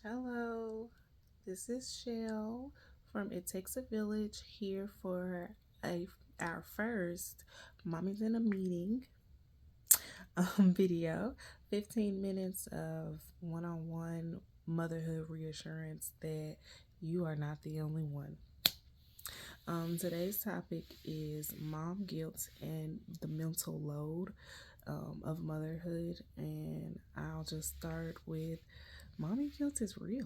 Hello, this is Shell from It Takes a Village here for a our first Mommy's in a Meeting video. 15 minutes of one-on-one motherhood reassurance that you are not the only one. Today's topic is mom guilt and the mental load of motherhood, and I'll just start with mommy guilt is real.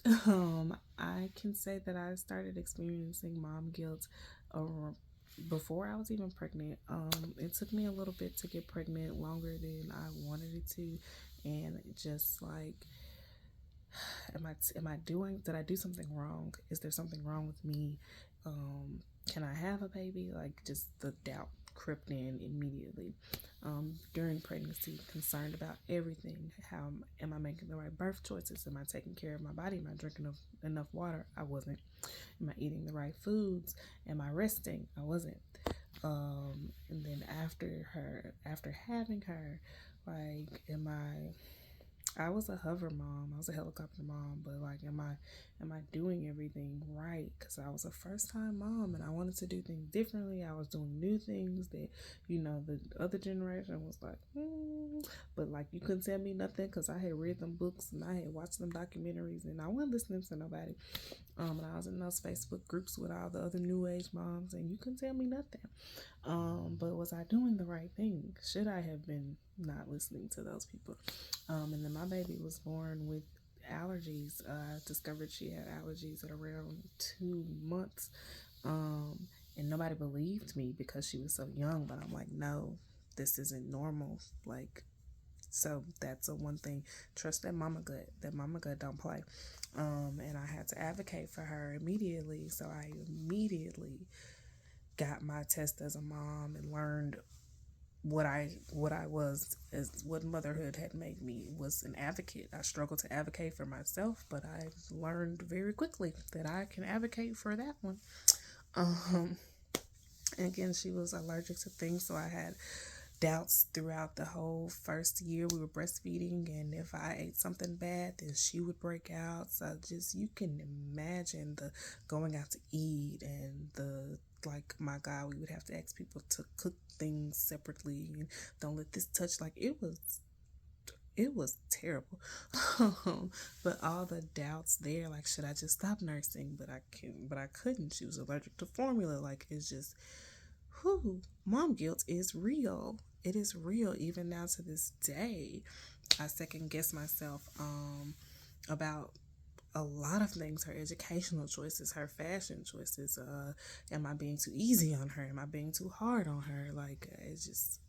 I can say that I started experiencing mom guilt before I was even pregnant. It took me a little bit to get pregnant, longer than I wanted it to, and just like, am I doing? Did I do something wrong? Is there something wrong with me? Can I have a baby? Like, just the doubt crept in immediately. During pregnancy, concerned about everything. How am I making the right birth choices? Am I taking care of my body? Am I drinking enough water? I wasn't. Am I eating the right foods? Am I resting? I wasn't. And then after having her, like, I was a hover mom. I was a helicopter mom, but like, am I doing everything right? Because I was a first time mom, and I wanted to do things differently. I was doing new things that, the other generation was like, but like, you couldn't tell me nothing because I had read them books and I had watched them documentaries, and I wasn't listening to nobody. And I was in those Facebook groups with all the other new age moms, and you couldn't tell me nothing. But was I doing the right thing? Should I have been not listening to those people? And then my baby was born with allergies. I discovered she had allergies at around 2 months. And nobody believed me because she was so young. But I'm like, no, this isn't normal. Like, so that's a one thing. Trust that mama gut. That mama gut don't play. And I had to advocate for her immediately. So I immediately got my test as a mom and learned what I was, as what motherhood had made me, was an advocate. I struggled to advocate for myself, but I learned very quickly that I can advocate for that one. Um, and again, she was allergic to things, so I had doubts throughout the whole first year we were breastfeeding, and if I ate something bad, then she would break out. So just, you can imagine the going out to eat, and the, like, my God, we would have to ask people to cook things separately and don't let this touch. Like, it was terrible. But all the doubts there, like, should I just stop nursing? But I couldn't. She was allergic to formula. Like, it's just, whew, mom guilt is real. It is real even now to this day. I second guess myself about a lot of things, her educational choices, her fashion choices. Am I being too easy on her? Am I being too hard on her? Like, it's just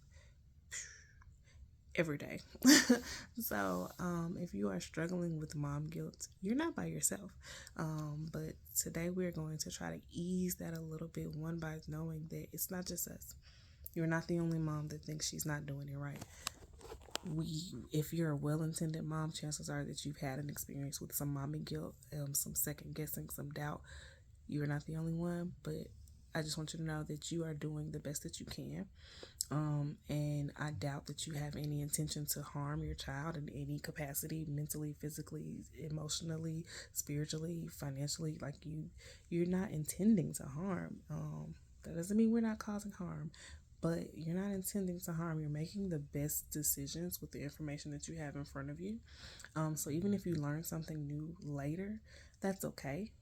every day. So, if you are struggling with mom guilt, you're not by yourself. But today we're going to try to ease that a little bit, one, by knowing that it's not just us. You're not the only mom that thinks she's not doing it right. If you're a well-intended mom, chances are that you've had an experience with some mommy guilt, some second guessing, some doubt. You're not the only one, but I just want you to know that you are doing the best that you can. And I doubt that you have any intention to harm your child in any capacity, mentally, physically, emotionally, spiritually, financially. Like, you're not intending to harm. That doesn't mean we're not causing harm, but you're not intending to harm. You're making the best decisions with the information that you have in front of you. So even if you learn something new later, that's okay,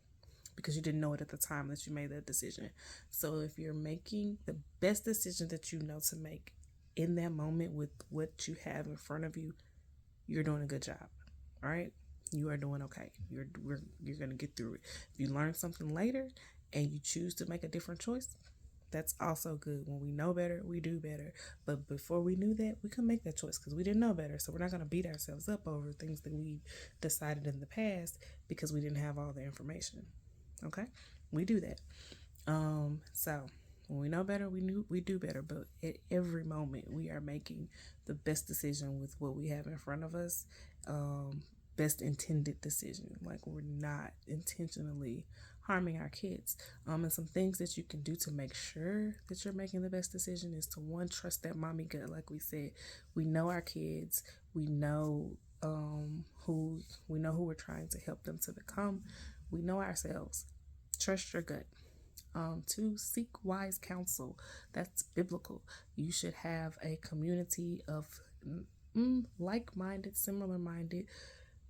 because you didn't know it at the time that you made that decision. So if you're making the best decision that you know to make in that moment with what you have in front of you, you're doing a good job. All right? You are doing okay. You're going to get through it. If you learn something later and you choose to make a different choice, that's also good. When we know better, we do better. But before we knew that, we couldn't make that choice because we didn't know better. So we're not going to beat ourselves up over things that we decided in the past because we didn't have all the information. Okay? We do that. So when we know better, we do better. But at every moment, we are making the best decision with what we have in front of us. Best intended decision. Like, we're not intentionally harming our kids. And some things that you can do to make sure that you're making the best decision is to, one, trust that mommy gut. Like we said, we know our kids. We know who we know who we're trying to help them to become. We know ourselves. Trust your gut. To seek wise counsel. That's biblical. You should have a community of like-minded, similar-minded,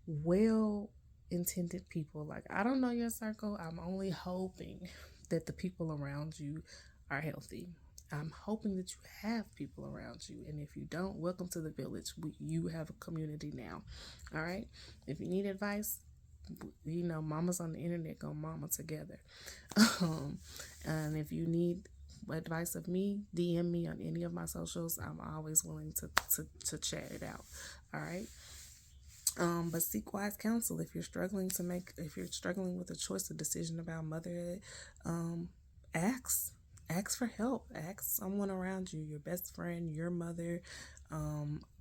well-intended people. Like, I don't know your circle. I'm only hoping that the people around you are healthy. I'm hoping that you have people around you. And if you don't, welcome to the village. You have a community now. All right. If you need advice, mamas on the internet go mama together. And if you need advice of me, DM me on any of my socials. I'm always willing to chat it out. All right. But seek wise counsel if you're struggling with a choice or decision about motherhood. Ask for help. Ask someone around you, your best friend, your mother,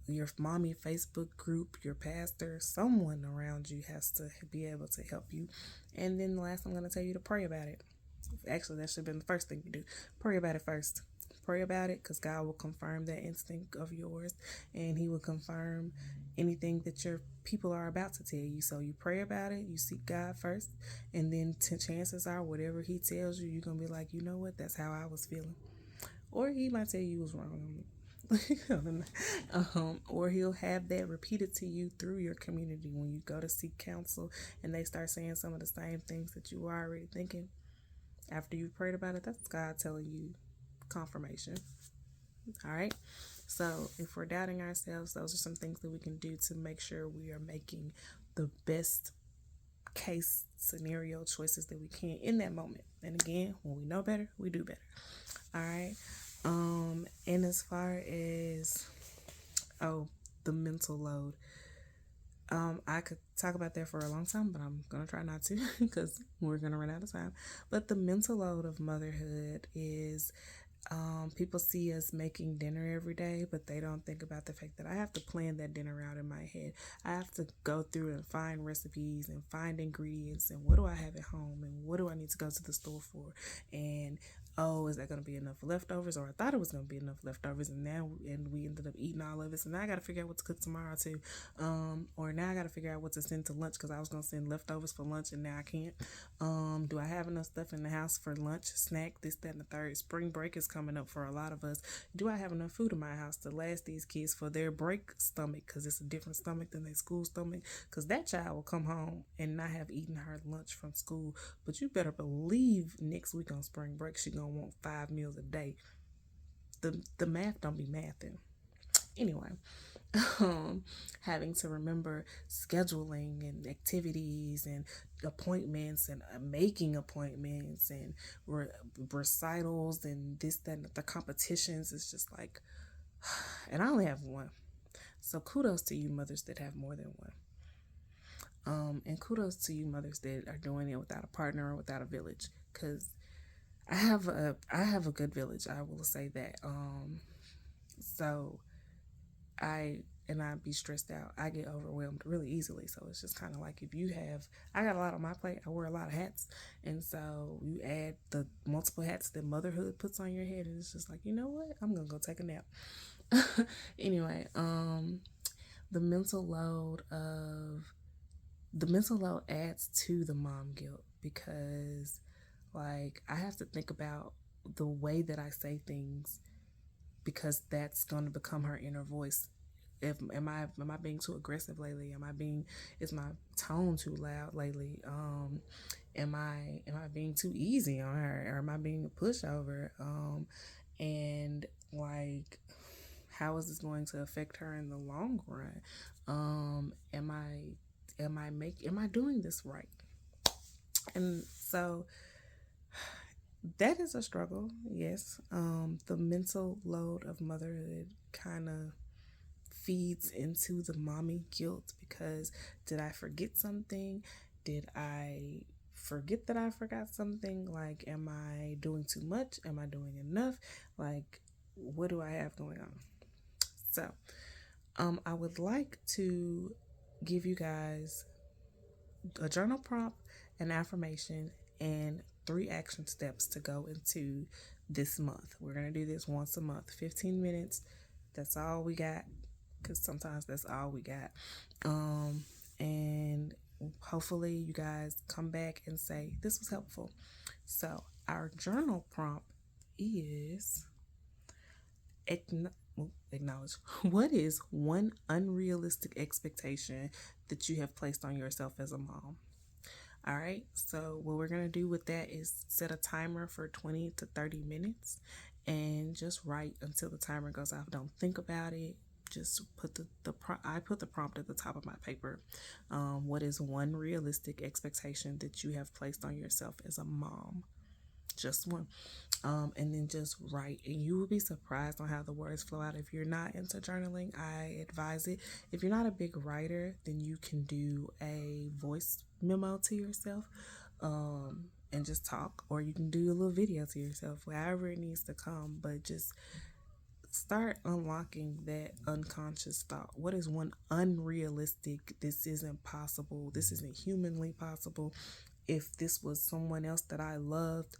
your mommy Facebook group, your pastor, someone around you has to be able to help you. And then the last, I'm going to tell you to pray about it. Actually, that should have been the first thing you do. Pray about it first. Pray about it, because God will confirm that instinct of yours, and He will confirm anything that your people are about to tell you. So you pray about it, you seek God first, and then chances are whatever He tells you, you're going to be like, you know what, that's how I was feeling. Or He might tell you was wrong. Or He'll have that repeated to you through your community when you go to seek counsel and they start saying some of the same things that you were already thinking. After you've prayed about it, that's God telling you confirmation. All right. So if we're doubting ourselves, those are some things that we can do to make sure we are making the best case scenario choices that we can in that moment. And again, when we know better, we do better. All right. And as far as the mental load, I could talk about that for a long time, but I'm gonna try not to because we're gonna run out of time. But the mental load of motherhood is people see us making dinner every day, but they don't think about the fact that I have to plan that dinner out in my head. I have to go through and find recipes and find ingredients and what do I have at home and what do I need to go to the store for, and is that going to be enough leftovers? Or I thought it was going to be enough leftovers, and we ended up eating all of it. So now I got to figure out what to cook tomorrow too. Or now I got to figure out what to send to lunch because I was going to send leftovers for lunch and now I can't. Do I have enough stuff in the house for lunch, snack, this, that, and the third? Spring break is coming up for a lot of us. Do I have enough food in my house to last these kids for their break stomach? Because it's a different stomach than their school stomach. Because that child will come home and not have eaten her lunch from school. But you better believe next week on spring break, she gonna want 5 meals a day. The math don't be mathing. Anyway, having to remember scheduling and activities and appointments and making appointments and recitals and this, that, and the competitions is just like, and I only have one. So kudos to you mothers that have more than one. And kudos to you mothers that are doing it without a partner or without a village, because I have a good village. I will say that. So I'd be stressed out. I get overwhelmed really easily. So it's just kind of like I got a lot on my plate. I wear a lot of hats. And so you add the multiple hats that motherhood puts on your head. And it's just like, you know what? I'm going to go take a nap. Anyway, the mental load adds to the mom guilt, because like I have to think about the way that I say things, because that's going to become her inner voice. Am I being too aggressive lately? Is my tone too loud lately? Am I being too easy on her, or am I being a pushover? And like, how is this going to affect her in the long run? Am I doing this right? And so that is a struggle, yes. The mental load of motherhood kind of feeds into the mommy guilt, because did I forget something? Did I forget that I forgot something? Like, am I doing too much? Am I doing enough? Like, what do I have going on? So, I would like to give you guys a journal prompt, an affirmation, and 3 action steps to go into this month. We're going to do this once a month, 15 minutes. That's all we got because sometimes that's all we got. And hopefully you guys come back and say this was helpful. So our journal prompt is acknowledge what is one unrealistic expectation that you have placed on yourself as a mom. All right, so what we're going to do with that is set a timer for 20 to 30 minutes and just write until the timer goes off. Don't think about it. Just put I put the prompt at the top of my paper. What is one realistic expectation that you have placed on yourself as a mom? Just one. And then just write, and you will be surprised on how the words flow out. If you're not into journaling, I advise it. If you're not a big writer, then you can do a voice memo to yourself, and just talk, or you can do a little video to yourself, however it needs to come. But just start unlocking that unconscious thought. What is one unrealistic? This isn't possible. This isn't humanly possible. If this was someone else that I loved,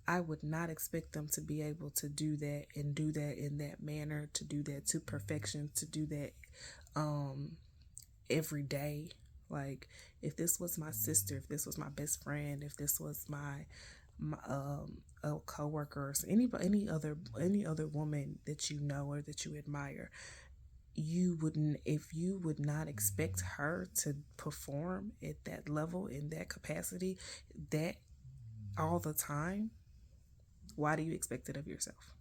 I would not expect them to be able to do that and do that in that manner, to do that to perfection, to do that every day. Like, if this was my sister, if this was my best friend, if this was my a coworker, or any other woman that you know or that you admire, if you would not expect her to perform at that level, in that capacity, that all the time, why do you expect it of yourself?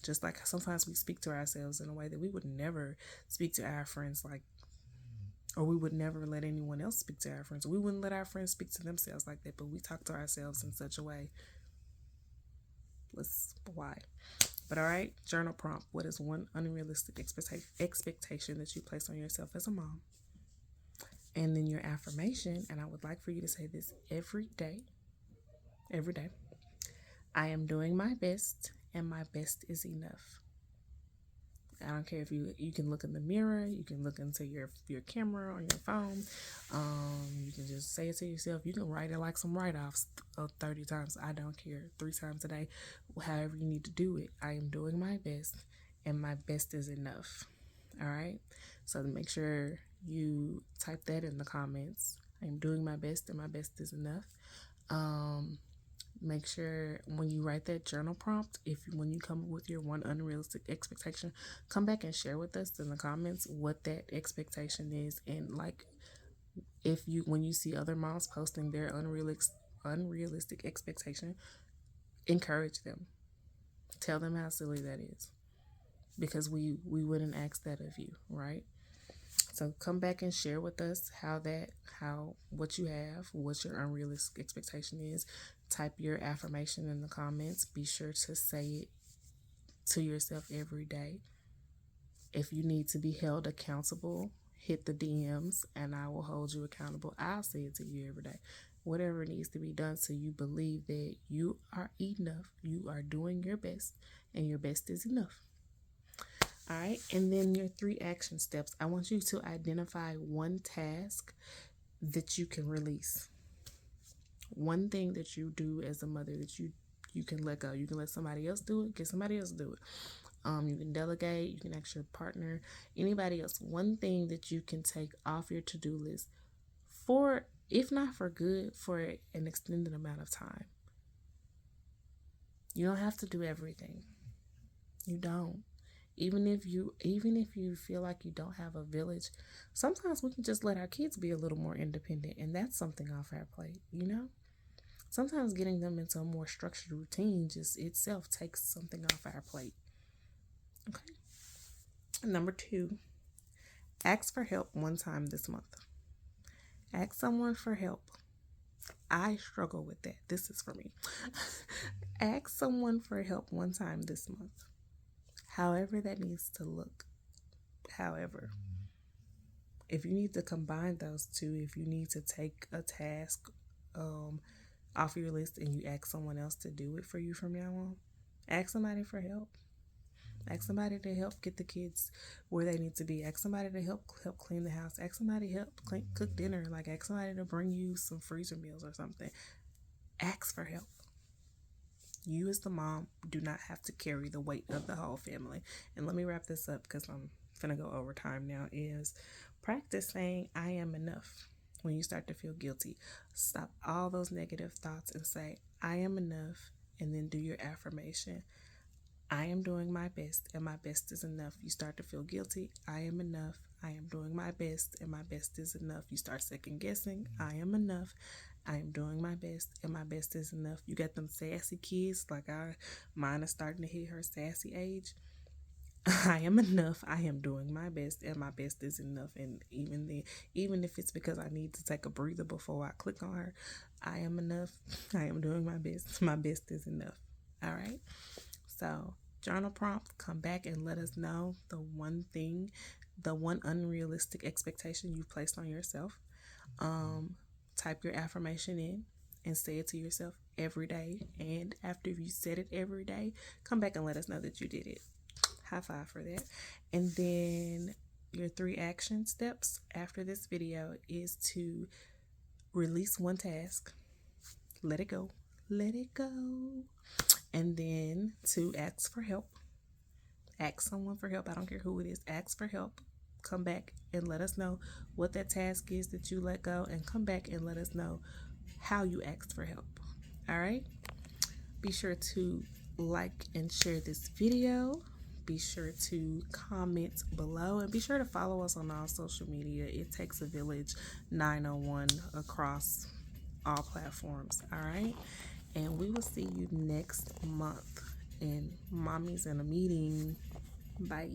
Just like sometimes we speak to ourselves in a way that we would never speak to our friends, like, or we would never let anyone else speak to our friends. We wouldn't let our friends speak to themselves like that, but we talk to ourselves in such a way. Why? But all right, journal prompt. What is one unrealistic expectation that you place on yourself as a mom? And then your affirmation, and I would like for you to say this every day. Every day. I am doing my best, and my best is enough. I don't care if you can look in the mirror, you can look into your camera on your phone, you can just say it to yourself. You can write it like some write-offs 30 times. I don't care. 3 times a day, however you need to do it. I am doing my best, and my best is enough. All right, so make sure you type that in the comments. I am doing my best, and my best is enough. Make sure when you write that journal prompt, when you come up with your one unrealistic expectation, come back and share with us in the comments what that expectation is. And like, when you see other moms posting their unrealistic expectation, encourage them. Tell them how silly that is, because we wouldn't ask that of you, right? So come back and share with us what you have, what your unrealistic expectation is. Type your affirmation in the comments. Be sure to say it to yourself every day. If you need to be held accountable, hit the DMs and I will hold you accountable. I'll say it to you every day. Whatever needs to be done so you believe that you are enough, you are doing your best, and your best is enough. All right, and then your 3 action steps. I want you to identify one task that you can release. One thing that you do as a mother that you can let go. You can let somebody else do it. Get somebody else to do it. You can delegate. You can ask your partner, anybody else. One thing that you can take off your to-do list for, if not for good, for an extended amount of time. You don't have to do everything. You don't. Even if you feel like you don't have a village, sometimes we can just let our kids be a little more independent, and that's something off our plate, you know? Sometimes getting them into a more structured routine just itself takes something off our plate. Okay. Number 2, ask for help one time this month. Ask someone for help. I struggle with that. This is for me. Ask someone for help one time this month. However that needs to look. However, if you need to combine those two, if you need to take a task off your list and you ask someone else to do it for you from now on, ask somebody for help. Ask somebody to help get the kids where they need to be. Ask somebody to help clean the house. Ask somebody to help cook dinner. Like, ask somebody to bring you some freezer meals or something. Ask for help. You as the mom do not have to carry the weight of the whole family. And let me wrap this up because I'm finna go over time now. Is practice saying I am enough. When you start to feel guilty, stop all those negative thoughts and say I am enough, and then do your affirmation. I am doing my best and my best is enough. You start to feel guilty. I am enough. I am doing my best and my best is enough. You start second guessing. I am enough. I am doing my best and my best is enough. You got them sassy kids like mine is starting to hit her sassy age. I am enough. I am doing my best and my best is enough. And even if it's because I need to take a breather before I click on her, I am enough. I am doing my best. My best is enough. All right. So, journal prompt, come back and let us know the one thing, the one unrealistic expectation you've placed on yourself. Type your affirmation in and say it to yourself every day. And after you said it every day, come back and let us know that you did it. High five for that. And then your 3 action steps after this video is to release one task, let it go, and then to ask for help. Ask someone for help. I don't care who it is. Ask for help. Come back and let us know what that task is that you let go, and come back and let us know how you asked for help. All right? Be sure to like and share this video. Be sure to comment below, and be sure to follow us on all social media. It Takes a Village 901 across all platforms. All right? And we will see you next month in Mommy's in a Meeting. Bye.